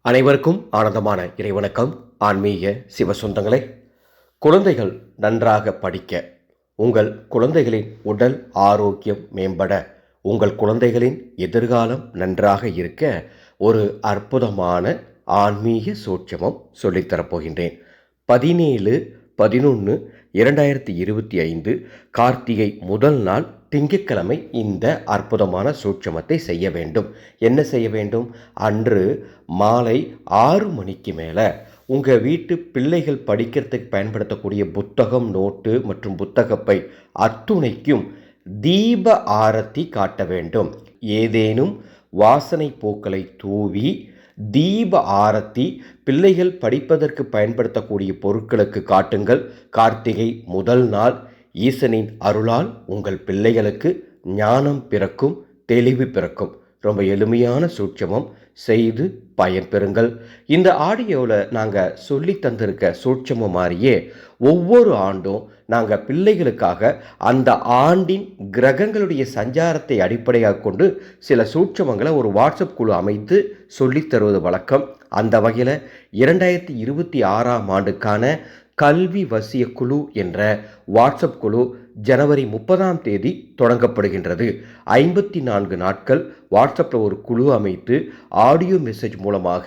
அனைவருக்கும் ஆனந்தமான இறைவணக்கம். ஆன்மீக சிவசொந்தங்களே, குழந்தைகள் நன்றாக படிக்க, உங்கள் குழந்தைகளின் உடல் ஆரோக்கியம் மேம்பட, உங்கள் குழந்தைகளின் எதிர்காலம் நன்றாக இருக்க ஒரு அற்புதமான ஆன்மீக சூட்சமம் சொல்லித்தரப்போகின்றேன். 17/11/2025 கார்த்திகை முதல் நாள் திங்கட்கிழமை இந்த அற்புதமான சூட்சமத்தை செய்ய வேண்டும். என்ன செய்ய வேண்டும்? அன்று மாலை 6 மணிக்கு மேலே உங்கள் வீட்டு பிள்ளைகள் படிக்கிறதுக்கு பயன்படுத்தக்கூடிய புத்தகம், நோட்டு மற்றும் புத்தகப்பை அத்துணைக்கும் தீப ஆரத்தி காட்ட வேண்டும். ஏதேனும் வாசனை பூக்களை தூவி தீப ஆரத்தி பிள்ளைகள் படிப்பதற்கு பயன்படுத்தக்கூடிய பொருட்களுக்கு காட்டுங்கள். கார்த்திகை முதல் நாள் ஈசனின் அருளால் உங்கள் பிள்ளைகளுக்கு ஞானம் பிறக்கும், தெளிவு பிறக்கும். ரொம்ப எளிமையான சூட்சமம், செய்து பயன்பெறுங்கள். இந்த ஆடியோவில் நாங்கள் சொல்லி தந்திருக்க சூட்சமம் மாதிரியே ஒவ்வொரு ஆண்டும் நாங்கள் பிள்ளைகளுக்காக அந்த ஆண்டின் கிரகங்களுடைய சஞ்சாரத்தை அடிப்படையாக கொண்டு சில சூட்சமங்களை ஒரு வாட்ஸ்அப் குழு அமைத்து சொல்லித்தருவது வழக்கம். அந்த வகையில் 2026ஆம் ஆண்டுக்கான கல்வி வசிய குழு என்ற வாட்ஸ்அப் குழு ஜனவரி 30ஆம் தேதி தொடங்கப்படுகின்றது. 54 நாட்கள் வாட்ஸ்அப்பில் ஒரு குழு அமைத்து ஆடியோ மெசேஜ் மூலமாக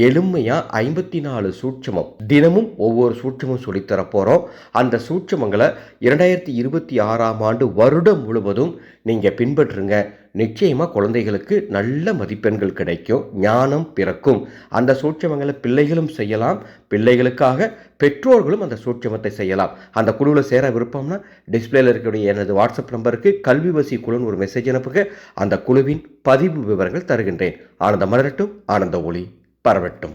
எளிமையாக 54 சூட்சமம் தினமும் ஒவ்வொரு சூட்சமும் சொல்லித்தர போகிறோம். அந்த சூட்சமங்களை 2026ஆம் ஆண்டு வருடம் முழுவதும் நீங்கள் பின்பற்றுங்க. நிச்சயமாக குழந்தைகளுக்கு நல்ல மதிப்பெண்கள் கிடைக்கும், ஞானம் பிறக்கும். அந்த சூட்சமங்களை பிள்ளைகளும் செய்யலாம், பிள்ளைகளுக்காக பெற்றோர்களும் அந்த சூட்சமத்தை செய்யலாம். அந்த குழுவில் சேர விருப்பம்னா டிஸ்பிளேல இருக்கக்கூடிய எனது வாட்ஸ்அப் நம்பருக்கு கல்வி வசி குழுன்னு ஒரு மெசேஜ் அனுப்புங்க. அந்த குழுவின் பதிவு விவரங்கள் தருகின்றேன். ஆனந்த மலரட்டும், ஆனந்த ஒளி பரவட்டும்.